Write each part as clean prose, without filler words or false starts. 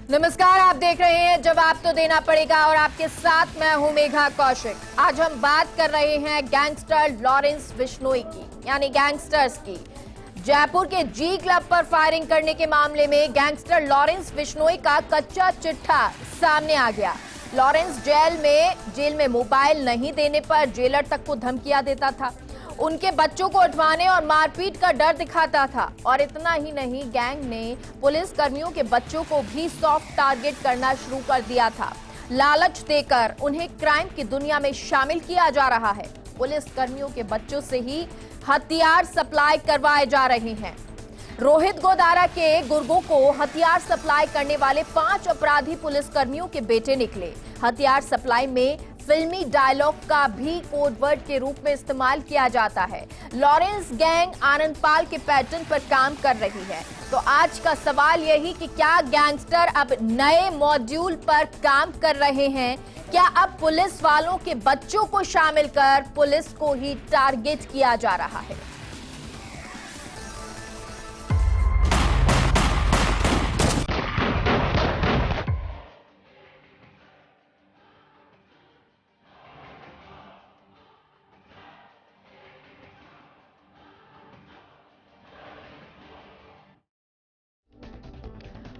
नमस्कार, आप देख रहे हैं जवाब तो देना पड़ेगा और आपके साथ मैं हूं मेघा कौशिक। आज हम बात कर रहे हैं गैंगस्टर लॉरेंस बिश्नोई की, यानी गैंगस्टर्स की। जयपुर के जी क्लब पर फायरिंग करने के मामले में गैंगस्टर लॉरेंस बिश्नोई का कच्चा चिट्ठा सामने आ गया। लॉरेंस जेल में मोबाइल नहीं देने पर जेलर तक को धमकियां देता था, उनके बच्चों को उठवाने और मारपीट का डर दिखाता था। और इतना ही नहीं, गैंग ने पुलिस कर्मियों के बच्चों को भी सॉफ्ट टारगेट करना शुरू कर दिया था। लालच देकर उन्हें क्राइम की दुनिया में शामिल किया जा रहा है। पुलिस कर्मियों के बच्चों से ही हथियार सप्लाई करवाए जा रहे हैं। रोहित गोदारा के गुर्गों को हथियार सप्लाई करने वाले 5 अपराधी पुलिस कर्मियों के बेटे निकले। हथियार सप्लाई में फिल्मी डायलॉग का भी कोडवर्ड के रूप में इस्तेमाल किया जाता है। लॉरेंस गैंग आनंदपाल के पैटर्न पर काम कर रही है। तो आज का सवाल यही कि क्या गैंगस्टर अब नए मॉड्यूल पर काम कर रहे हैं? क्या अब पुलिस वालों के बच्चों को शामिल कर पुलिस को ही टारगेट किया जा रहा है?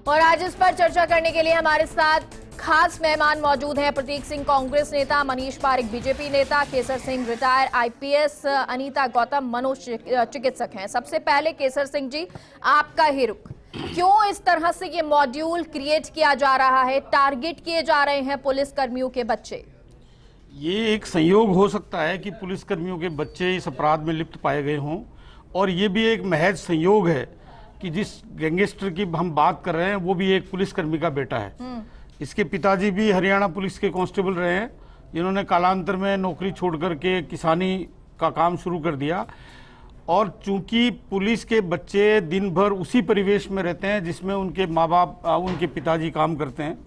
और आज इस पर चर्चा करने के लिए हमारे साथ खास मेहमान मौजूद हैं। प्रतीक सिंह कांग्रेस नेता, मनीष पारिक बीजेपी नेता, केसर सिंह रिटायर आईपीएस, अनीता गौतम मनोचिकित्सक हैं। सबसे पहले केसर सिंह जी, आपका ही रुख, क्यों इस तरह से ये मॉड्यूल क्रिएट किया जा रहा है? टारगेट किए जा रहे हैं पुलिस कर्मियों के बच्चे। ये एक संयोग हो सकता है कि पुलिस कर्मियों के बच्चे इस अपराध में लिप्त पाए गए हों, और ये भी एक महज संयोग है कि जिस गैंगस्टर की हम बात कर रहे हैं वो भी एक पुलिसकर्मी का बेटा है। इसके पिताजी भी हरियाणा पुलिस के कांस्टेबल रहे हैं, जिन्होंने कालांतर में नौकरी छोड़ करके किसानी का काम शुरू कर दिया। और चूंकि पुलिस के बच्चे दिन भर उसी परिवेश में रहते हैं जिसमें उनके माँ बाप, उनके पिताजी काम करते हैं,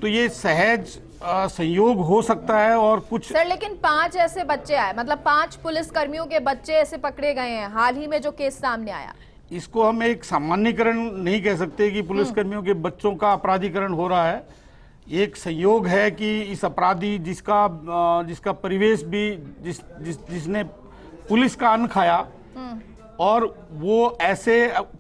तो ये सहज संयोग हो सकता है। और कुछ सर, लेकिन 5 ऐसे बच्चे आए, मतलब 5 पुलिस कर्मियों के बच्चे ऐसे पकड़े गए हैं हाल ही में जो केस सामने आया। इसको हम एक सामान्यकरण नहीं कह सकते कि पुलिसकर्मियों के बच्चों का अपराधीकरण हो रहा है। एक संयोग है कि इस अपराधी जिसका परिवेश भी जिसने पुलिस का अन्न खाया, और वो ऐसे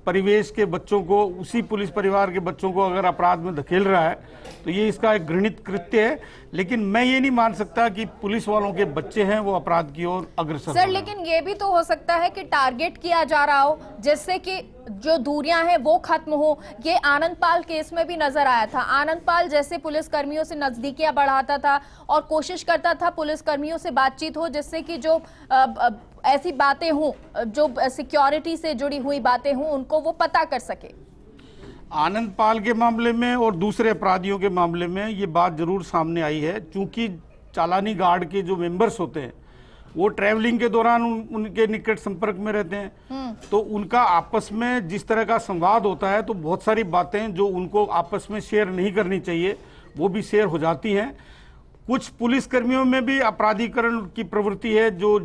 परिवेश के बच्चों को, उसी पुलिस परिवार के बच्चों को अगर अपराध में धकेल रहा है, तो ये इसका एक घृणित कृत्य है। लेकिन मैं ये नहीं मान सकता कि पुलिस वालों के बच्चे हैं वो अपराध की ओर अग्रसर सर, लेकिन ये भी तो हो सकता है कि टारगेट किया जा रहा हो, जिससे कि जो दूरियां हैं वो खत्म हो। ये आनंदपाल केस में भी नजर आया था। आनंदपाल जैसे पुलिस कर्मियों से नजदीकियां बढ़ाता था और कोशिश करता था पुलिस कर्मियों से बातचीत हो, जिससे कि जो ऐसी बातें हों, जो सिक्योरिटी से जुड़ी हुई बातें हों, उनको वो पता कर सके। आनंदपाल के मामले में और दूसरे अपराधियों के मामले में ये बात जरूर सामने आई है। चूंकि चालानी गार्ड के जो मेंबर्स होते हैं वो ट्रैवलिंग के दौरान उनके निकट संपर्क में रहते हैं, तो उनका आपस में जिस तरह का संवाद होता है, तो बहुत सारी बातें जो उनको आपस में शेयर नहीं करनी चाहिए वो भी शेयर हो जाती हैं। कुछ पुलिस कर्मियों में भी अपराधीकरण की प्रवृत्ति है, जो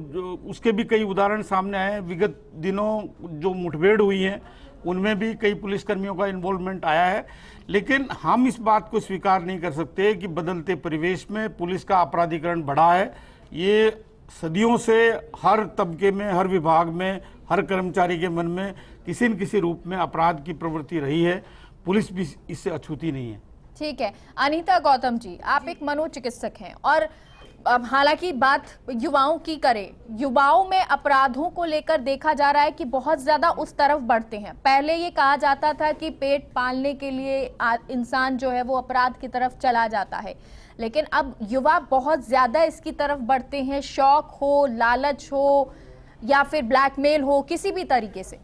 उसके भी कई उदाहरण सामने आए हैं। विगत दिनों जो मुठभेड़ हुई हैं उनमें भी कई पुलिसकर्मियों का इन्वॉल्वमेंट आया है। लेकिन हम इस बात को स्वीकार नहीं कर सकते कि बदलते परिवेश में पुलिस का अपराधीकरण बढ़ा है। ये सदियों से हर तबके में, हर विभाग में, हर कर्मचारी के मन में किसी न किसी रूप में अपराध की प्रवृत्ति रही है। पुलिस भी इससे अछूती नहीं है। ठीक है, अनीता गौतम जी, आप एक मनोचिकित्सक हैं, और हालांकि बात युवाओं की करें, युवाओं में अपराधों को लेकर देखा जा रहा है कि बहुत ज्यादा उस तरफ बढ़ते हैं। पहले ये कहा जाता था कि पेट पालने के लिए इंसान जो है वो अपराध की तरफ चला जाता है, लेकिन अब युवा बहुत ज्यादा इसकी तरफ बढ़ते हैं। शौक हो, लालच हो, या फिर ब्लैकमेल हो, किसी भी तरीके से।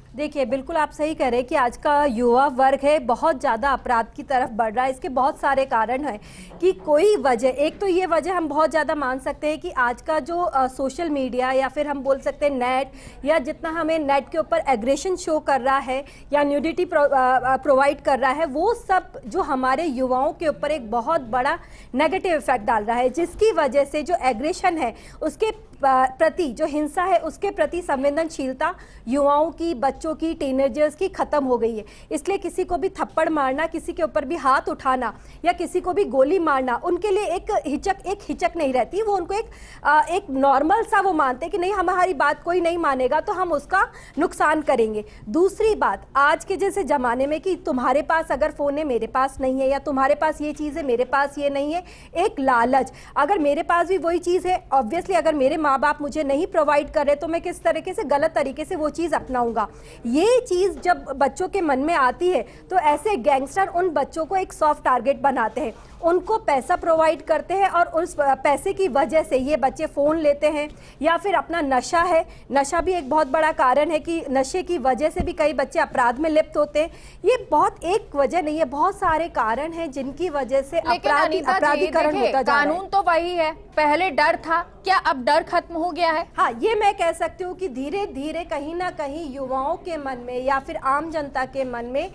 देखिए, बिल्कुल आप सही कह रहे हैं कि आज का युवा वर्ग है बहुत ज़्यादा अपराध की तरफ बढ़ रहा है। इसके बहुत सारे कारण हैं कि कोई वजह, एक तो ये वजह हम बहुत ज़्यादा मान सकते हैं कि आज का जो सोशल मीडिया, या फिर हम बोल सकते हैं नेट, या जितना हमें नेट के ऊपर एग्रेशन शो कर रहा है या न्यूडिटी प्रोवाइड कर रहा है, वो सब जो हमारे युवाओं के ऊपर एक बहुत बड़ा नेगेटिव इफेक्ट डाल रहा है, जिसकी वजह से जो एग्रेशन है उसके प्रति जो हिंसा है उसके प्रति संवेदनशीलता युवाओं की, बच्चों की, टीनेजर्स की खत्म हो गई है। इसलिए किसी को भी थप्पड़ मारना, किसी के ऊपर भी हाथ उठाना या किसी को भी गोली मारना उनके लिए एक हिचक नहीं रहती। वो उनको एक नॉर्मल सा वो मानते कि नहीं, हमारी बात कोई नहीं मानेगा तो हम उसका नुकसान करेंगे। दूसरी बात, आज के जैसे जमाने में कि तुम्हारे पास अगर फोन है मेरे पास नहीं है, या तुम्हारे पास ये चीज़ है मेरे पास ये नहीं है, एक लालच। अगर मेरे पास भी वही चीज़ है, ऑब्वियसली अगर मेरे माँ बाप मुझे नहीं प्रोवाइड कर रहे तो मैं किस तरीके से गलत तरीके से वो चीज़ अपनाऊंगा। ये चीज़ जब बच्चों के मन में आती है तो ऐसे गैंगस्टर उन बच्चों को एक सॉफ्ट टारगेट बनाते हैं, उनको पैसा प्रोवाइड करते हैं और उस पैसे की वजह से ये बच्चे फ़ोन लेते हैं। या फिर अपना नशा है, नशा भी एक बहुत बड़ा कारण है कि नशे की वजह से भी कई बच्चे अपराध में लिप्त होते हैं। ये बहुत एक वजह नहीं है, बहुत सारे कारण हैं जिनकी वजह से अपराधीकरण होता जा रहा है। कानून तो वही है, पहले डर था, क्या अब डर खत्म हो गया है? हाँ, ये मैं कह सकती हूँ कि धीरे धीरे कहीं ना कहीं युवाओं के मन में या फिर आम जनता के मन में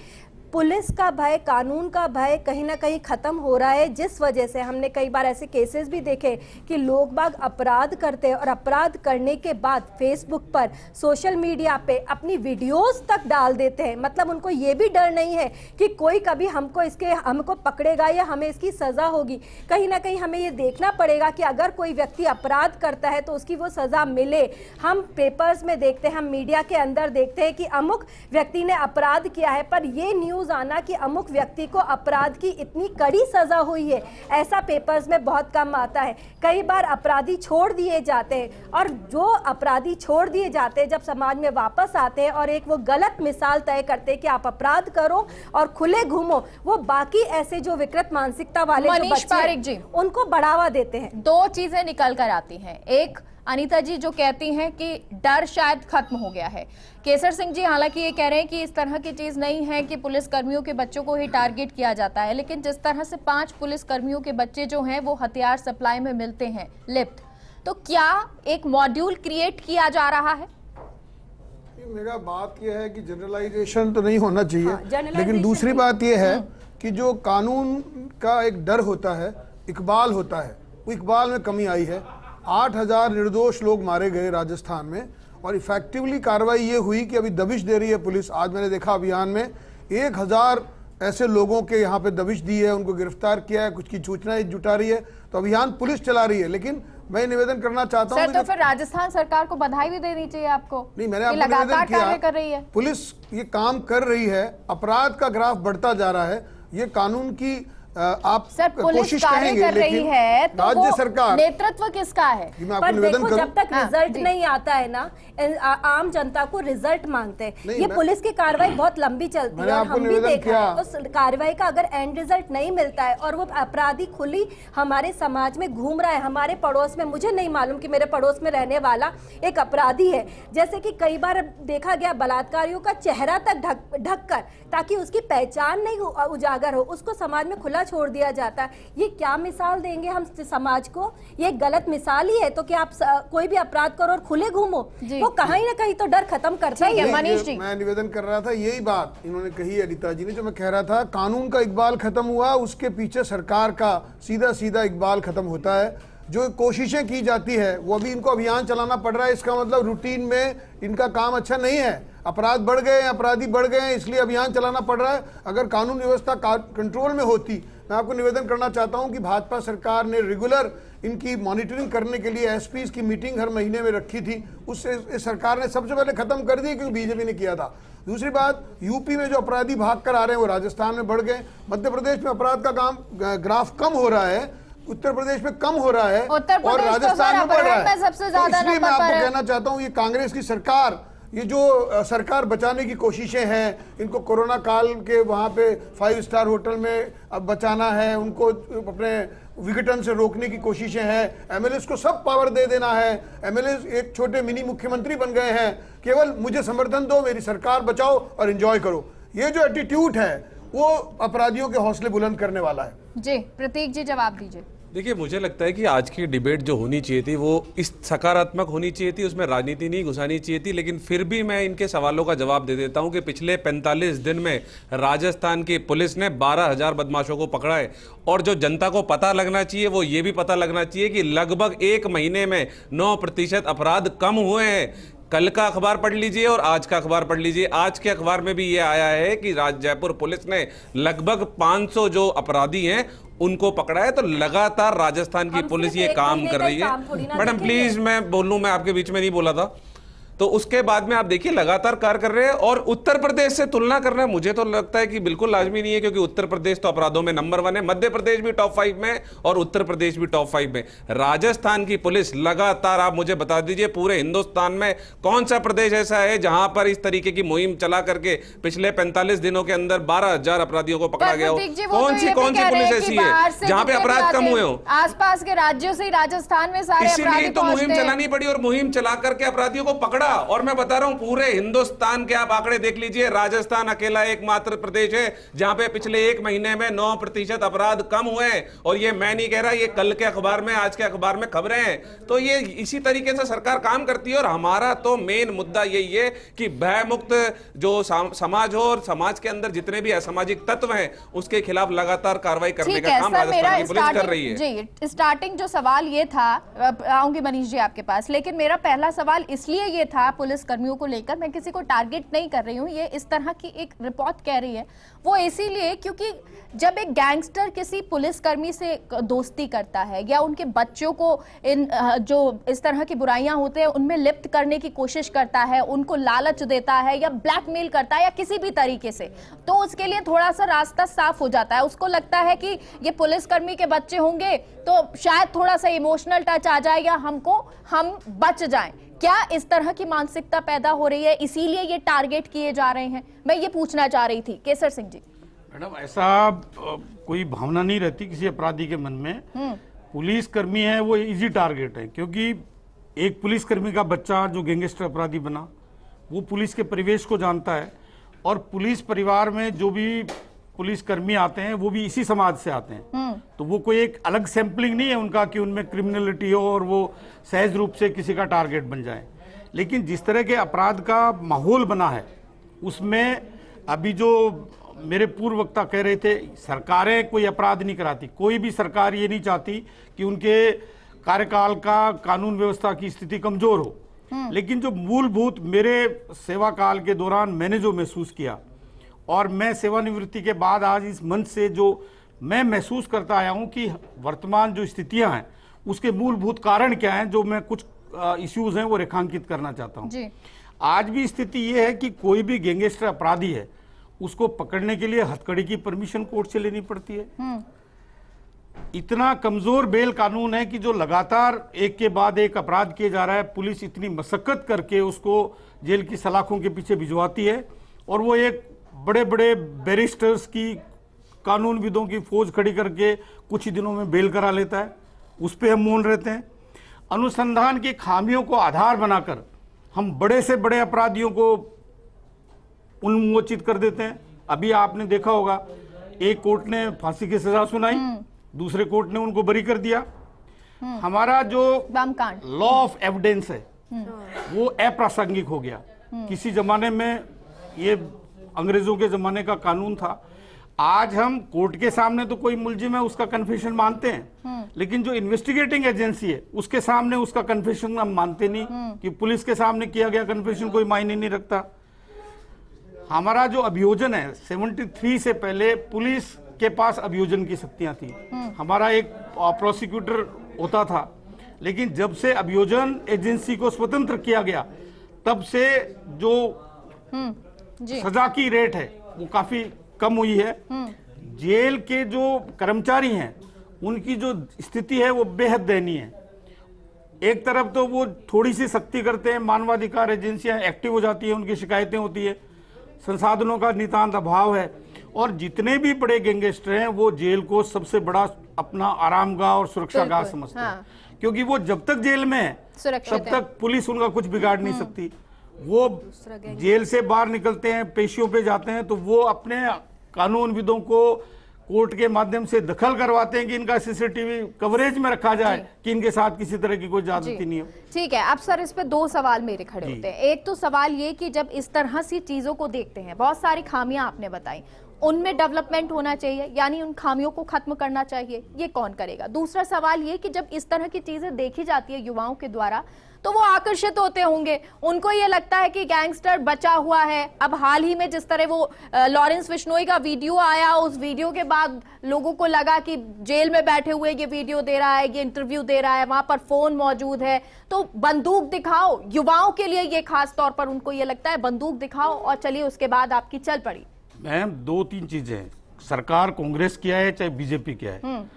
पुलिस का भय, कानून का भय कहीं ना कहीं खत्म हो रहा है। जिस वजह से हमने कई बार ऐसे केसेस भी देखे कि लोग बाग अपराध करते हैं और अपराध करने के बाद फेसबुक पर, सोशल मीडिया पे अपनी वीडियोस तक डाल देते हैं। मतलब उनको ये भी डर नहीं है कि कोई कभी हमको पकड़ेगा या हमें इसकी सज़ा होगी। कहीं ना कहीं हमें ये देखना पड़ेगा कि अगर कोई व्यक्ति अपराध करता है तो उसकी वो सज़ा मिले। हम पेपर्स में देखते हैं, हम मीडिया के अंदर देखते हैं कि अमुक व्यक्ति ने अपराध किया है, पर ये न्यूज़ आना कि अमुक व्यक्ति को अपराध की इतनी कड़ी सजा हुई है, ऐसा पेपर्स में बहुत कम आता है। कई बार अपराधी छोड़ दिए जाते हैं और जो अपराधी छोड़ दिए जाते हैं जब समाज में वापस आते हैं और एक वो गलत मिसाल तय करते हैं कि आप अपराध करो और खुले घूमो, वो बाकी ऐसे जो विकृत मानसिकता वाले जो बच्चे जी उनको बढ़ावा देते हैं। दो चीजें निकल कर आती हैं। एक, अनीता जी जो कहती हैं कि डर शायद खत्म हो गया है। केसर सिंह जी हालांकि ये कह रहे हैं कि इस तरह की चीज नहीं है कि पुलिस कर्मियों के बच्चों को ही टारगेट किया जाता है, लेकिन जिस तरह से 5 पुलिस कर्मियों के बच्चे जो हैं वो हथियार सप्लाई में मिलते हैं लिप्त, तो क्या एक मॉड्यूल क्रिएट किया जा रहा है? मेरा बात यह है कि जनरलाइजेशन तो नहीं होना चाहिए। हाँ, लेकिन दूसरी बात यह है कि जो कानून का एक डर होता है, इकबाल होता है, वो इकबाल में कमी आई है। 8000 निर्दोष लोग मारे गए राजस्थान में और इफेक्टिवली कार्रवाई ये हुई कि अभी दबिश दे रही है पुलिस। आज मैंने देखा अभियान में 1000 ऐसे लोगों के यहाँ पे दबिश दी है, उनको गिरफ्तार किया है, कुछ की सूचनाएं जुटा रही है, तो अभियान पुलिस चला रही है। लेकिन मैं निवेदन करना चाहता हूँ तो फिर राजस्थान सरकार को बधाई भी देनी चाहिए आपको। नहीं, मैंने आपको लगातार निवेदन कार्य कर रही है, पुलिस ये काम कर रही है, अपराध का ग्राफ बढ़ता जा रहा है। ये कानून की आप कोशिश करेंगे, कर रही है तो राज्य सरकार, नेतृत्व किसका है? पर देखो, जब तक रिजल्ट नहीं आता है ना, आम जनता को रिजल्ट मांगते हैं। ये पुलिस की कार्रवाई बहुत लंबी चलती है और हम भी देख रहे हैं। उस कार्रवाई का अगर एंड रिजल्ट नहीं मिलता है और वो अपराधी खुली हमारे समाज में घूम रहा है, हमारे पड़ोस में, मुझे नहीं मालूम कि मेरे पड़ोस में रहने वाला एक अपराधी है, जैसे कि कई बार देखा गया बलात्कारियों का चेहरा तक ढक कर, ताकि उसकी पहचान नहीं उजागर हो, उसको समाज में खुला छोड़ दिया जाता है। ये क्या मिसाल देंगे हम समाज को? ये गलत मिसाल ही है। तो कि आप कोई भी अपराध करो और खुले घूमो, तो कहीं ना कहीं तो डर खत्म करता है। मनीष जी, मैं निवेदन कर रहा था, यही बात इन्होंने कही है अनीता जी ने, जो मैं कह रहा था, कानून का इकबाल खत्म हुआ, उसके पीछे सरकार का सीधा सीधा इकबाल खत्म होता है। जो कोशिशें की जाती है वो अभी इनको अभियान चलाना पड़ रहा है, इसका मतलब रूटीन में इनका काम अच्छा नहीं है। अपराध बढ़ गए, अपराधी बढ़ गए हैं, इसलिए अभियान चलाना पड़ रहा है। अगर कानून व्यवस्था कंट्रोल में होती, मैं आपको निवेदन करना चाहता हूं कि भाजपा सरकार ने रेगुलर इनकी मॉनिटरिंग करने के लिए एसपीज की मीटिंग हर महीने में रखी थी। उससे इस सरकार ने सबसे पहले खत्म कर दी, क्योंकि बीजेपी ने किया था। दूसरी बात, यूपी में जो अपराधी भाग कर आ रहे हैं वो राजस्थान में बढ़ गए। मध्य प्रदेश में अपराध का काम ग्राफ कम हो रहा है, उत्तर प्रदेश में कम हो रहा है और राजस्थान में बढ़ रहा है। सबसे ज्यादा इसलिए मैं आपको कहना चाहता हूं, ये कांग्रेस की सरकार, ये जो सरकार बचाने की कोशिशें हैं, इनको कोरोना काल के वहाँ पे 5 स्टार होटल में अब बचाना है, उनको अपने विघटन से रोकने की कोशिशें हैं, एमएलएस को सब पावर दे देना है, एमएलएस एक छोटे मिनी मुख्यमंत्री बन गए हैं, केवल मुझे समर्थन दो, मेरी सरकार बचाओ और एंजॉय करो। ये जो एटीट्यूड है वो अपराधियों के हौसले बुलंद करने वाला है। जी प्रतीक जी, जवाब दीजिए। देखिए, मुझे लगता है कि आज की डिबेट जो होनी चाहिए थी वो इस सकारात्मक होनी चाहिए थी, उसमें राजनीति नहीं घुसानी चाहिए थी। लेकिन फिर भी मैं इनके सवालों का जवाब दे देता हूं कि पिछले 45 दिन में राजस्थान की पुलिस ने 12,000 बदमाशों को पकड़ा है। और जो जनता को पता लगना चाहिए वो ये भी पता लगना चाहिए कि लगभग 1 महीने में 9% अपराध कम हुए हैं। कल का अखबार पढ़ लीजिए और आज का अखबार पढ़ लीजिए। आज के अखबार में भी ये आया है कि जयपुर पुलिस ने लगभग 500 जो अपराधी हैं उनको पकड़ा है। तो लगातार राजस्थान की पुलिस ये काम कर रही है। मैडम प्लीज, मैं बोलूं, मैं आपके बीच में नहीं बोला था। तो उसके बाद में आप देखिए लगातार कार्य कर रहे हैं। और उत्तर प्रदेश से तुलना करना मुझे तो लगता है कि बिल्कुल लाजमी नहीं है, क्योंकि उत्तर प्रदेश तो अपराधों में नंबर 1 है, मध्य प्रदेश भी टॉप 5 में और उत्तर प्रदेश भी टॉप 5 में। राजस्थान की पुलिस लगातार, आप मुझे बता दीजिए पूरे हिंदुस्तान में कौन सा प्रदेश ऐसा है जहां पर इस तरीके की मुहिम चला करके पिछले 45 दिनों के अंदर 12,000 अपराधियों को पकड़ा गया हो? कौन सी पुलिस ऐसी है जहां पे अपराध कम हुए हो? आसपास के राज्यों से राजस्थान में सारे इसीलिए तो मुहिम चलानी पड़ी और मुहिम चला करके अपराधियों को पकड़ा। और मैं बता रहा हूं पूरे हिंदुस्तान के आप आंकड़े देख लीजिए, राजस्थान अकेला एकमात्र प्रदेश है जहां पे पिछले 1 महीने में 9% अपराध कम हुए हैं। और ये मैं नहीं कह रहा, ये कल के अखबार में, आज के अखबार में खबरें हैं। तो ये इसी तरीके से सरकार काम करती है। और हमारा तो मेन मुद्दा यही है कि भय मुक्त जो समाज हो और समाज के अंदर जितने भी असामाजिक तत्व हैं उसके खिलाफ लगातार कार्रवाई करने का काम राजस्थान की पुलिस कर रही है। जी, स्टार्टिंग जो सवाल ये था, आऊंगी मनीष जी आपके पास, लेकिन मेरा पहला सवाल इसलिए ये था पुलिस कर्मियों को लेकर, मैं किसी को टारगेट नहीं कर रही हूँ, ये इस तरह की एक रिपोर्ट कह रही है, वो इसीलिए क्योंकि जब एक गैंगस्टर किसी पुलिसकर्मी से दोस्ती करता है या उनके बच्चों को इन जो इस तरह की बुराइयां होते हैं उनमें लिप्त करने की कोशिश करता है, उनको लालच देता है या ब्लैकमेल करता है या किसी भी तरीके से, तो उसके लिए थोड़ा सा रास्ता साफ हो जाता है। उसको लगता है कि ये पुलिसकर्मी के बच्चे होंगे तो शायद थोड़ा सा इमोशनल टच आ जाए या हम बच जाएं। क्या इस तरह की मानसिकता पैदा हो रही है, इसीलिए ये टारगेट किए जा रहे हैं? मैं ये पूछना चाह रही थी। केसर सिंह जी। मैडम, ऐसा कोई भावना नहीं रहती किसी अपराधी के मन में। पुलिसकर्मी है वो इजी टारगेट है, क्योंकि एक पुलिसकर्मी का बच्चा जो गैंगस्टर अपराधी बना वो पुलिस के परिवेश को जानता है। और पुलिस परिवार में जो भी पुलिसकर्मी आते हैं वो भी इसी समाज से आते हैं। तो वो कोई एक अलग सैंपलिंग नहीं है उनका कि उनमें क्रिमिनलिटी हो और वो सहज रूप से किसी का टारगेट बन जाए। लेकिन जिस तरह के अपराध का माहौल बना है उसमें अभी जो मेरे पूर्व वक्ता कह रहे थे, सरकारें कोई अपराध नहीं कराती, कोई भी सरकार ये नहीं चाहती कि उनके कार्यकाल का कानून व्यवस्था की स्थिति कमजोर हो। लेकिन जो मूलभूत मेरे सेवा काल के दौरान मैंने जो महसूस किया और मैं सेवानिवृत्ति के बाद आज इस मंच से जो मैं महसूस करता आया हूं कि वर्तमान जो स्थितियां हैं उसके मूलभूत कारण क्या हैं, जो मैं कुछ इश्यूज हैं वो रेखांकित करना चाहता हूं। आज भी स्थिति ये है कि कोई भी गैंगस्टर अपराधी है उसको पकड़ने के लिए हथकड़ी की परमिशन कोर्ट से लेनी पड़ती है। इतना कमजोर बेल कानून है कि जो लगातार एक के बाद एक अपराध किए जा रहा है, पुलिस इतनी मशक्कत करके उसको जेल की सलाखों के पीछे भिजवाती है और वो एक बड़े बड़े बैरिस्टर्स की, कानूनविदों की फौज खड़ी करके कुछ ही दिनों में बेल करा लेता है। उस पर हम मौन रहते हैं। अनुसंधान की खामियों को आधार बनाकर हम बड़े से बड़े अपराधियों को उन्मोचित कर देते हैं। अभी आपने देखा होगा, एक कोर्ट ने फांसी की सजा सुनाई, दूसरे कोर्ट ने उनको बरी कर दिया। हमारा जो लॉ ऑफ एविडेंस है वो अप्रासंगिक हो गया। किसी जमाने में ये अंग्रेजों के जमाने का कानून था। आज हम कोर्ट के सामने तो कोई मुलजिम है उसका कन्फेशन मानते हैं, लेकिन जो इन्वेस्टिगेटिंग एजेंसी है उसके सामने उसका कन्फेशन हम मानते नहीं, कि पुलिस के सामने किया गया कन्फेशन कोई मायने नहीं रखता। हमारा जो अभियोजन है, 73 से पहले पुलिस के पास अभियोजन की शक्तियां थी। हमारा एक प्रोसिक्यूटर होता था, लेकिन जब से अभियोजन एजेंसी को स्वतंत्र किया गया तब से जो सजा की रेट है वो काफी कम हुई है। जेल के जो कर्मचारी हैं उनकी जो स्थिति है वो बेहद दयनीय है। एक तरफ तो वो थोड़ी सी सख्ती करते हैं, मानवाधिकार एजेंसियां एक्टिव हो जाती है, उनकी शिकायतें होती है, संसाधनों का नितांत अभाव है, और जितने भी बड़े गैंगस्टर हैं वो जेल को सबसे बड़ा अपना आरामगाह और सुरक्षागाह समझते हैं, क्योंकि वो जब तक जेल में है तब तक पुलिस उनका कुछ बिगाड़ नहीं सकती। वो जेल से बाहर निकलते हैं, पेशियों पे जाते हैं, तो वो अपने कानूनविदों को कोर्ट के माध्यम से दखल करवाते हैं कि इनका सीसीटीवी कवरेज में रखा जाए कि इनके साथ किसी तरह की कोई ज्यादती नहीं हो। ठीक है, अब सर इस पे दो सवाल मेरे खड़े होते हैं। एक तो सवाल ये कि जब इस तरह सी चीजों को देखते हैं, बहुत सारी खामियां आपने बताई, उनमें डेवलपमेंट होना चाहिए, यानी उन खामियों को खत्म करना चाहिए, ये कौन करेगा? दूसरा सवाल ये कि जब इस तरह की चीजें देखी जाती है युवाओं के द्वारा तो वो आकर्षित होते होंगे, उनको ये लगता है कि गैंगस्टर बचा हुआ है। अब हाल ही में जिस तरह वो लॉरेंस बिश्नोई का वीडियो आया, उस वीडियो के बाद लोगों को लगा कि जेल में बैठे हुए ये वीडियो दे रहा है, ये इंटरव्यू दे रहा है, वहां पर फोन मौजूद है, तो बंदूक दिखाओ। युवाओं के लिए ये खास तौर पर उनको ये लगता है बंदूक दिखाओ और चलिए उसके बाद आपकी चल पड़ी। मैम, दो तीन चीजें हैं, सरकार कांग्रेस की है चाहे बीजेपी की है,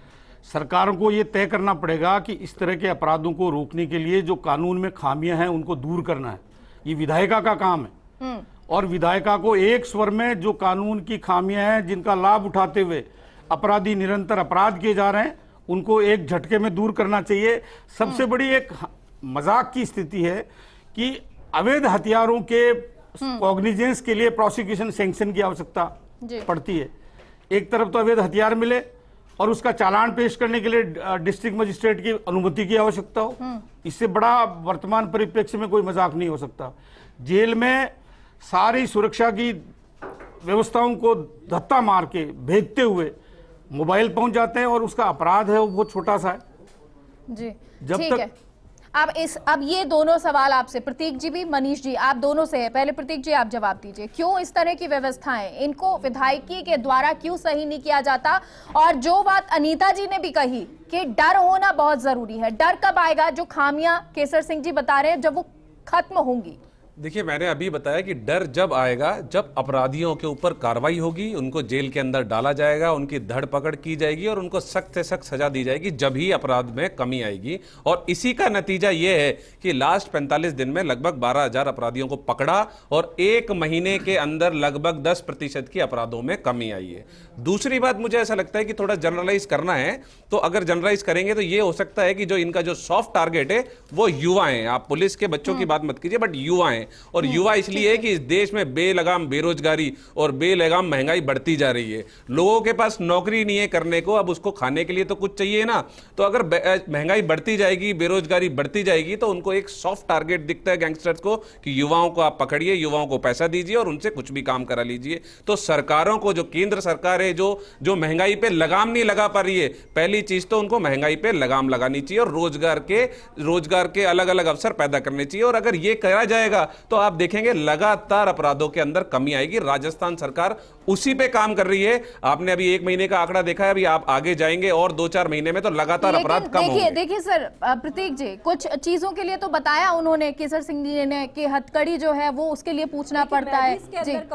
सरकारों को ये तय करना पड़ेगा कि इस तरह के अपराधों को रोकने के लिए जो कानून में खामियां हैं उनको दूर करना है। ये विधायिका का काम है और विधायिका को एक स्वर में जो कानून की खामियां हैं जिनका लाभ उठाते हुए अपराधी निरंतर अपराध किए जा रहे हैं उनको एक झटके में दूर करना चाहिए। सबसे बड़ी एक मजाक की स्थिति है कि अवैध हथियारों के कॉग्निजेंस के लिए प्रोसिक्यूशन सैंक्शन की आवश्यकता पड़ती है। एक तरफ तो अवैध हथियार मिले और उसका चालान पेश करने के लिए डिस्ट्रिक्ट मजिस्ट्रेट की अनुमति की आवश्यकता हो, इससे बड़ा वर्तमान परिप्रेक्ष्य में कोई मजाक नहीं हो सकता। जेल में सारी सुरक्षा की व्यवस्थाओं को धत्ता मार के भेजते हुए मोबाइल पहुंच जाते हैं और उसका अपराध है वो बहुत छोटा सा है। जी जब ठीक तक है। अब ये दोनों सवाल आपसे, प्रतीक जी भी मनीष जी, आप दोनों से है। पहले प्रतीक जी आप जवाब दीजिए, क्यों इस तरह की व्यवस्थाएं, इनको विधायकी के द्वारा क्यों सही नहीं किया जाता? और जो बात अनीता जी ने भी कही कि डर होना बहुत जरूरी है, डर कब आएगा? जो खामियां केसर सिंह जी बता रहे हैं जब वो खत्म होंगी। देखिए, मैंने अभी बताया कि डर जब आएगा जब अपराधियों के ऊपर कार्रवाई होगी, उनको जेल के अंदर डाला जाएगा, उनकी धरपकड़ की जाएगी और उनको सख्त से सख्त सजा दी जाएगी, जब ही अपराध में कमी आएगी। और इसी का नतीजा यह है कि लास्ट 45 दिन में लगभग 12,000 अपराधियों को पकड़ा और 1 महीने के अंदर लगभग 10% की अपराधों में कमी आई है। दूसरी बात, मुझे ऐसा लगता है कि थोड़ा जनरलाइज करना है, तो अगर जनरलाइज करेंगे तो यह हो सकता है कि जो इनका जो सॉफ्ट टारगेट है वो युवा हैं। आप पुलिस के बच्चों की बात मत कीजिए, बट युवा हैं। और युवा इसलिए है कि इस देश में बेलगाम बेरोजगारी और बेलगाम महंगाई बढ़ती जा रही है। लोगों के पास नौकरी नहीं है करने को, अब उसको खाने के लिए तो कुछ चाहिए ना। तो अगर महंगाई बढ़ती जाएगी, बेरोजगारी बढ़ती जाएगी, तो उनको एक सॉफ्ट टारगेट दिखता है गैंगस्टर्स को कि युवाओं को आप पकड़िए, युवाओं को पैसा दीजिए और उनसे कुछ भी काम करा लीजिए। तो सरकारों को, जो केंद्र सरकार है जो महंगाई पे लगाम नहीं लगा पा रही है, पहली चीज तो उनको महंगाई पे लगाम लगानी चाहिए और रोजगार के अलग अलग अवसर पैदा करने चाहिए। और अगर ये करा जाएगा तो आप देखेंगे लगातार अपराधों के अंदर कमी आएगी। राजस्थान सरकार उसी पे काम कर रही है। आपने अभी 1 महीने का आंकड़ा देखा है, अभी आप आगे जाएंगे और 2-4 महीने में तो लगातार अपराध कम होंगे। देखिए सर, प्रतीक जी, कुछ चीजों के लिए तो बताया उन्होंने, केसर सिंह जी ने, कि हथकड़ी जो है वो उसके लिए पूछना पड़ता है।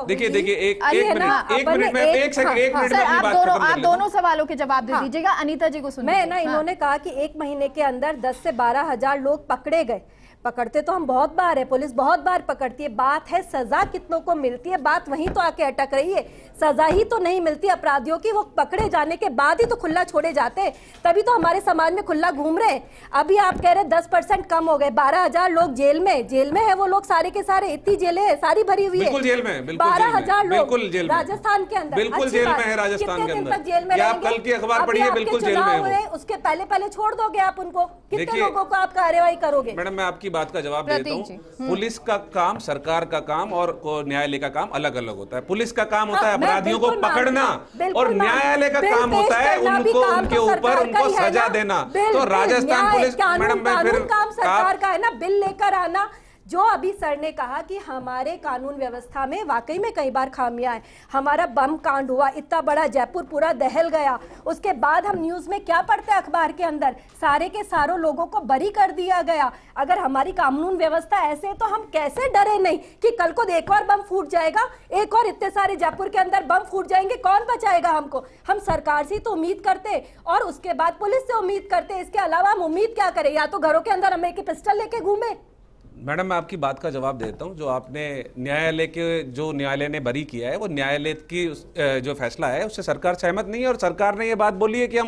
देखिए एक मिनट में आप दोनों सवालों के जवाब दे दीजिएगा। अनीता जी को सुनिए। इन्होंने कहा कि 1 महीने के अंदर 10 से 12,000 लोग पकड़े गए। पकड़ते तो हम बहुत बार है, पुलिस बहुत बार पकड़ती है, बात है सजा कितनों को मिलती है, बात वहीं तो आके अटक रही है। सजा ही तो नहीं मिलती अपराधियों की, वो पकड़े जाने के बाद ही तो खुला छोड़े जाते हैं, तभी तो हमारे समाज में खुला घूम रहे हैं। अभी आप कह रहे 10% कम हो गए, 12,000 लोग जेल में है, वो लोग सारे के सारे, इतनी जेलें हैं सारी भरी हुई है, 12,000 लोग राजस्थान के अंदर, बिल्कुल जेल में है राजस्थान के अंदर। जेल में आप कल की अखबार पढ़िए, बिल्कुल जेल में है। उसके पहले छोड़ दोगे आप उनको? कितने लोगों को आप कार्रवाई करोगे? मैडम, मैं आपकी बात का जवाब देता हूं। पुलिस का काम, सरकार का काम और न्यायालय का काम अलग अलग होता है। पुलिस का काम होता है अपराधियों को पकड़ना और न्यायालय का काम होता है उनको, उनके ऊपर उनको सजा देना। तो राजस्थान पुलिस, मैडम, मैं फिर काम सरकार का है ना, बिल लेकर आना। जो अभी सर ने कहा कि हमारे कानून व्यवस्था में वाकई में कई बार खामियां हैं। हमारा बम कांड हुआ, इतना बड़ा जयपुर पूरा दहल गया, उसके बाद हम न्यूज़ में क्या पढ़ते हैं अखबार के अंदर, सारे के सारों लोगों को बरी कर दिया गया। अगर हमारी कानून व्यवस्था ऐसे तो हम कैसे डरे नहीं कि कल को एक और बम फूट जाएगा, एक और इतने सारे जयपुर के अंदर बम फूट जाएंगे, कौन बचाएगा हमको? हम सरकार से तो उम्मीद करते और उसके बाद पुलिस से उम्मीद करते, इसके अलावा हम उम्मीद क्या करें? या तो घरों के अंदर हम एक पिस्टल लेके घूमे। मैडम मैं आपकी बात का जवाब देता हूं। जो आपने न्यायालय ने बरी किया है, वो न्यायालय की जो फैसला है उससे सरकार सहमत नहीं है, और सरकार ने ये बात बोली है कि हम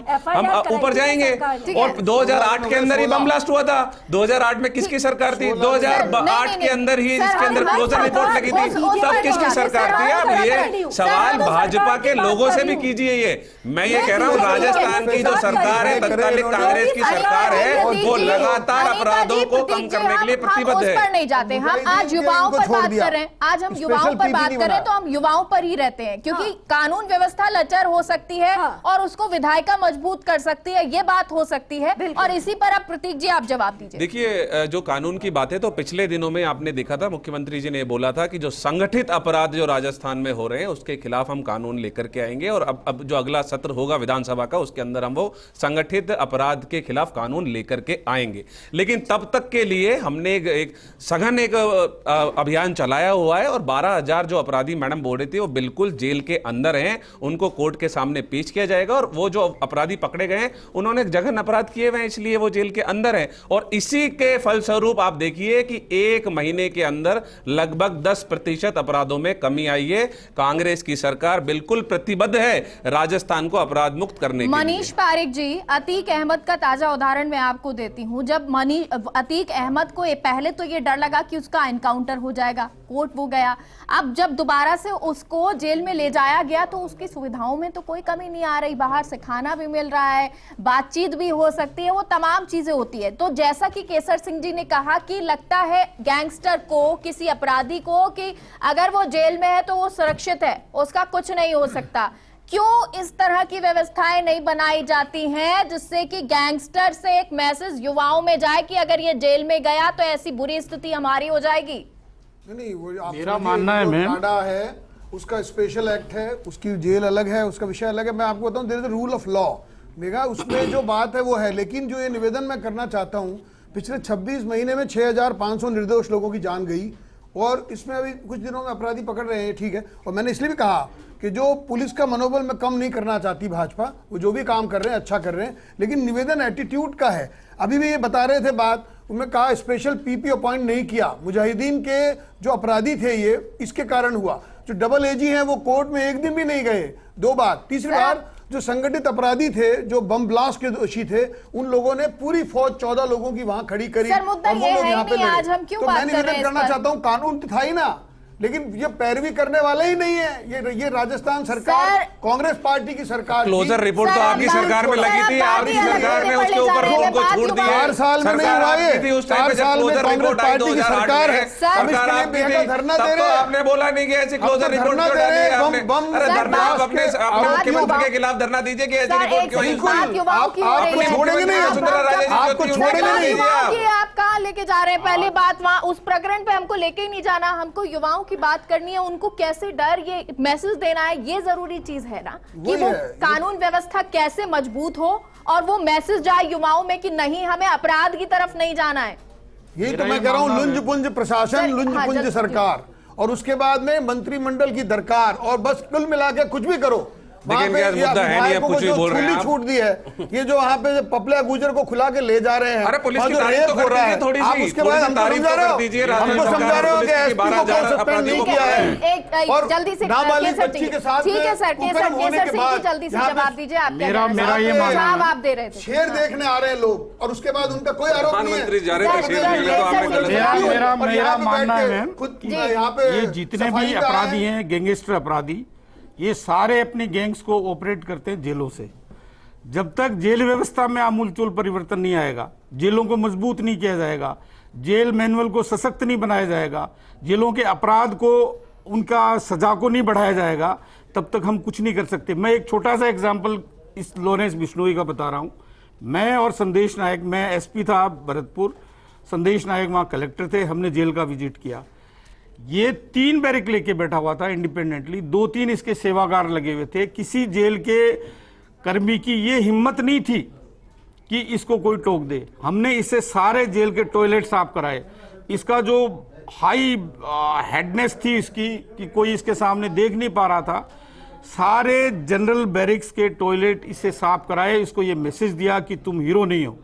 ऊपर जाएंगे। और 2008 के अंदर ही बम ब्लास्ट हुआ था। 2008 में किसकी सरकार थी? 2008 के अंदर ही इसके अंदर क्लोजर रिपोर्ट लगी थी, तब किसकी सरकार थी? आप ये सवाल भाजपा के लोगों से भी कीजिए। ये मैं ये कह रहा हूँ, राजस्थान की जो सरकार है, तत्कालीन कांग्रेस की सरकार है, वो लगातार अपराधों को कम करने के लिए प्रतिबद्ध उस पर नहीं जाते। हम आज युवाओं पर बात कर रहे हैं, आज हम युवाओं पर बात कर रहे हैं, तो हम युवाओं पर ही रहते हैं, क्योंकि कानून व्यवस्था लचर हो सकती है और उसको विधायिका मजबूत कर सकती है, ये बात हो सकती है। और इसी पर अब प्रतीक जी आप जवाब दीजिए। देखिए, जो कानून की बात है, तो पिछले दिनों में आपने देखा था, मुख्यमंत्री जी ने बोला था कि जो संगठित अपराध जो राजस्थान में हो रहे हैं उसके खिलाफ हम कानून लेकर के आएंगे, और अब जो अगला सत्र होगा विधानसभा का, उसके अंदर हम वो संगठित अपराध के खिलाफ कानून लेकर के आएंगे। लेकिन तब तक के लिए हमने एक सघन अभियान चलाया हुआ है, और 12,000 जो अपराधी मैडम बोल रही थी वो बिल्कुल जेल के अंदर हैं, उनको कोर्ट के सामने पेश किया जाएगा। और वो जो अपराधी पकड़े गए हैं उन्होंने जघन्य अपराध किए हुए हैं, इसलिए वो जेल के अंदर हैं। और इसी के फलस्वरूप आप देखिए कि 1 महीने के अंदर लगभग 10% अपराधों में कमी आई है। कांग्रेस की सरकार बिल्कुल प्रतिबद्ध है राजस्थान को अपराध मुक्त करने के लिए। मनीष पारिक जी, अतीक अहमद का ताजा उदाहरण मैं आपको देती हूं। जब अतीक अहमद को पहले तो ये डर लगा कि उसका एनकाउंटर हो जाएगा, कोर्ट वो गया। अब जब दोबारा से उसको जेल में ले जाया गया तो उसकी सुविधाओं में तो कोई कमी नहीं आ रही, बाहर से खाना भी मिल रहा है, बातचीत भी हो सकती है, वो तमाम चीजें होती है। तो जैसा कि केसर सिंह जी ने कहा कि लगता है गैंगस्टर को, किसी अपराधी को, कि अगर वो जेल में है तो वो सुरक्षित है, उसका कुछ नहीं हो सकता। क्यों इस तरह की व्यवस्थाएं नहीं बनाई जाती हैं जिससे कि गैंगस्टर से एक मैसेज युवाओं में जाए कि अगर ये जेल में गया तो ऐसी बुरी स्थिति हमारी हो जाएगी? नहीं, वो आप मेरा मानना है मैम, टाडा है, उसका स्पेशल एक्ट है, उसकी जेल अलग है, उसका विषय अलग है। मैं आपको बताऊं, there is the rule of law, मेगा उसमें जो बात है वो है। लेकिन जो ये निवेदन मैं करना चाहता हूं, पिछले 26 महीने में 6,500 निर्दोष लोगों की जान गई, और इसमें अभी कुछ दिनों में अपराधी पकड़ रहे हैं, ठीक है। और मैंने इसलिए भी कहा कि जो पुलिस का मनोबल मैं कम नहीं करना चाहती भाजपा, वो जो भी काम कर रहे हैं अच्छा कर रहे हैं, लेकिन निवेदन एटीट्यूड का है। अभी भी ये बता रहे थे बात, उन्होंने कहा स्पेशल पीपी अपॉइंट नहीं किया, मुजाहिदीन के जो अपराधी थे ये इसके कारण हुआ। जो डबल एजी हैं वो कोर्ट में एक दिन भी नहीं गए, 2 बार। तीसरी बार जो संगठित अपराधी थे, जो बम ब्लास्ट के दोषी थे, उन लोगों ने पूरी फौज 14 लोगों की वहां खड़ी करी, और वो लोग यहाँ पे आज हम क्यों बात कर रहे हैं? करना चाहता हूँ, कानून तो था ही ना, लेकिन ये पैरवी करने वाले ही नहीं है। ये राजस्थान सरकार, कांग्रेस पार्टी की सरकार। क्लोजर रिपोर्ट तो आपकी सरकार में लगी थी, आपकी सरकार ने उसके ऊपर उनको छूट दी है। 4 साल में नहीं हुआ ये, 4 साल में कांग्रेस पार्टी की सरकार है, सरकार आपकी थी, धरना दे तब तो रहे हैं। आपने बोला नहीं कि ऐसी क्लोजर रिपोर्ट क्यों डाली है आपने? अरे धरना आप अपने मुख्यमंत्री के खिलाफ धरना दीजिए कि ऐसी रिपोर्ट क्यों आई? आपको छोड़ेंगे नहीं, वसुंधरा राजे जी आपको छोड़ेंगे नहीं। आप कहाँ लेके जा रहे हैं? पहली बात, वहां उस प्रकरण पे हमको लेके ही नहीं जाना, हमको युवाओं की बात करनी है, उनको कैसे डर ये मैसेज देना है, ये जरूरी चीज है ना, कि वो कानून व्यवस्था कैसे मजबूत हो और वो मैसेज जाए युवाओं में कि नहीं, हमें अपराध की तरफ नहीं जाना है। यही तो मैं कह रहा हूं, लुंज पुंज प्रशासन, लुंज पुंज सरकार, और उसके बाद में मंत्रिमंडल की दरकार, और बस कुल मिला के कुछ भी करो। लेकिन क्या मुद्दा है नहीं, कुछ भी बोल रहे हैं आप। छूट दी है, ये जो वहाँ पे पपलिया गुजर को खुला के ले जा रहे हैं। अरे पुलिस की तारीफ तो कर दीजिए थोड़ी सी, उसके बाद हमको समझा रहे हो, हमको समझा रहे हो कि एसपी को कौन सस्पेंड नहीं किया है, और जल्दी से नाबालिग बच्ची के साथ ठीक है सर, केसर सिंह जी जल्दी से जवाब दीजिए। आप मेरा ये जवाब आप दे रहे थे, शेर देखने आ रहे हैं लोग, और उसके बाद उनका कोई आरोप नहीं है। प्रधानमंत्री जा रहे थे शेर देखने, तो आपने गलत किया। मेरा मानना है मैम, खुद यहाँ पे ये जितने भी अपराधी हैं, गैंगस्टर अपराधी, ये सारे अपनी गैंग्स को ऑपरेट करते हैं जेलों से। जब तक जेल व्यवस्था में आमूलचूल परिवर्तन नहीं आएगा, जेलों को मजबूत नहीं किया जाएगा, जेल मैनुअल को सशक्त नहीं बनाया जाएगा, जेलों के अपराध को, उनका सजा को नहीं बढ़ाया जाएगा, तब तक हम कुछ नहीं कर सकते। मैं एक छोटा सा एग्जाम्पल इस लॉरेंस बिश्नोई का बता रहा हूँ। मैं और संदेश नायक, मैं एसपी था भरतपुर, संदेश नायक वहाँ कलेक्टर थे, हमने जेल का विजिट किया। ये 3 बैरिक लेके बैठा हुआ था इंडिपेंडेंटली, 2-3 इसके सेवागार लगे हुए थे। किसी जेल के कर्मी की ये हिम्मत नहीं थी कि इसको कोई टोक दे। हमने इससे सारे जेल के टॉयलेट साफ कराए। इसका जो हाई हेडनेस थी इसकी, कि कोई इसके सामने देख नहीं पा रहा था, सारे जनरल बैरिक्स के टॉयलेट इससे साफ कराए। इसको ये मैसेज दिया कि तुम हीरो नहीं हो,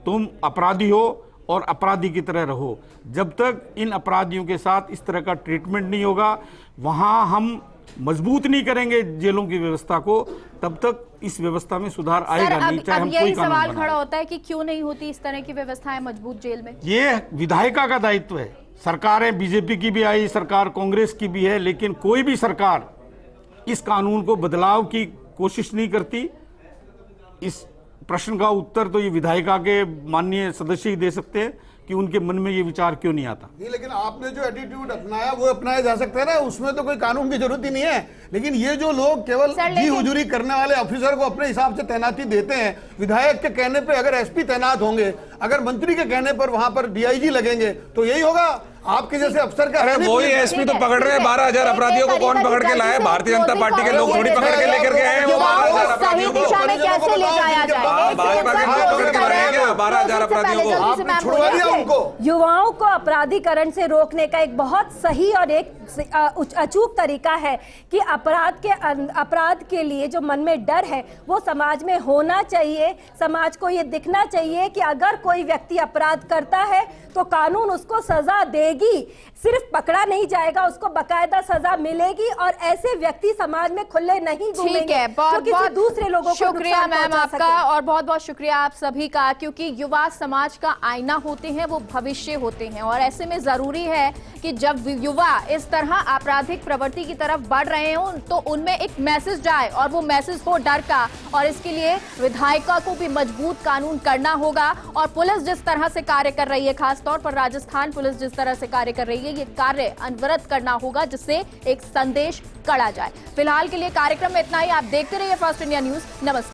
तुम अपराधी हो, और अपराधी की तरह रहो। जब तक इन अपराधियों के साथ इस तरह का ट्रीटमेंट नहीं होगा, वहां हम मजबूत नहीं करेंगे जेलों की व्यवस्था को, तब तक इस व्यवस्था में सुधार आएगा नहीं, चाहे हम कोई यही कानून सवाल बनाएं। खड़ा होता है कि क्यों नहीं होती इस तरह की व्यवस्थाएं मजबूत जेल में। ये विधायिका का दायित्व है। सरकारें बीजेपी की भी आई, सरकार कांग्रेस की भी है, लेकिन कोई भी सरकार इस कानून को बदलाव की कोशिश नहीं करती। इस प्रश्न का उत्तर तो ये विधायिका के माननीय सदस्य ही दे सकते हैं कि उनके मन में ये विचार क्यों नहीं आता। नहीं, लेकिन आपने जो एटीट्यूड अपनाया वो अपनाया जा सकता है ना, उसमें तो कोई कानून की जरूरत ही नहीं है। लेकिन ये जो लोग केवल जी हुजूरी करने वाले ऑफिसर को अपने हिसाब से तैनाती देते हैं, विधायक के कहने पे अगर एसपी तैनात होंगे, अगर मंत्री के कहने पर वहां पर डीआईजी लगेंगे, तो यही होगा। आपके जैसे अफसर का अरे वही एसपी तो पकड़ रहे हैं 12,000 अपराधियों को। कौन पकड़ के लाया? भारतीय जनता पार्टी के लोग थोड़ी पकड़ के लेकर के आए हैं वो 12,000 अपराधियों को। दिशा में कैसे ले जाया जाए? भाजपा के लोग पकड़ के लाए हैं क्या 12,000 अपराधियों को? आपने छुड़वा दिया उनको। युवाओं को अपराधीकरण से रोकने का एक बहुत सही और एक अचूक तरीका है कि अपराध के लिए जो मन में डर है वो समाज में होना चाहिए। समाज को ये दिखना चाहिए कि अगर कोई व्यक्ति अपराध करता है तो कानून उसको सजा देगी, सिर्फ पकड़ा नहीं जाएगा, उसको बकायदा सजा मिलेगी और ऐसे व्यक्ति समाज में खुले नहीं घूमेंगे। ठीक है, बहुत बहुत दूसरे लोगों को शुक्रिया मैम पहुंचा आपका, सके। और बहुत बहुत शुक्रिया आप सभी का, क्योंकि युवा समाज का आईना होते हैं, वो भविष्य होते हैं, और ऐसे में जरूरी है कि जब युवा इस तरह आपराधिक प्रवृत्ति की तरफ बढ़ रहे हों तो उनमें एक मैसेज जाए, और वो मैसेज हो डर का। और इसके लिए विधायिका को भी मजबूत कानून करना होगा, और पुलिस जिस तरह से कार्य कर रही है, खासतौर पर राजस्थान पुलिस जिस तरह से कार्य कर रही है, ये कार्य अनवरत करना होगा, जिससे एक संदेश कड़ा जाए। फिलहाल के लिए कार्यक्रम में इतना ही। आप देखते रहिए फास्ट इंडिया न्यूज। नमस्कार।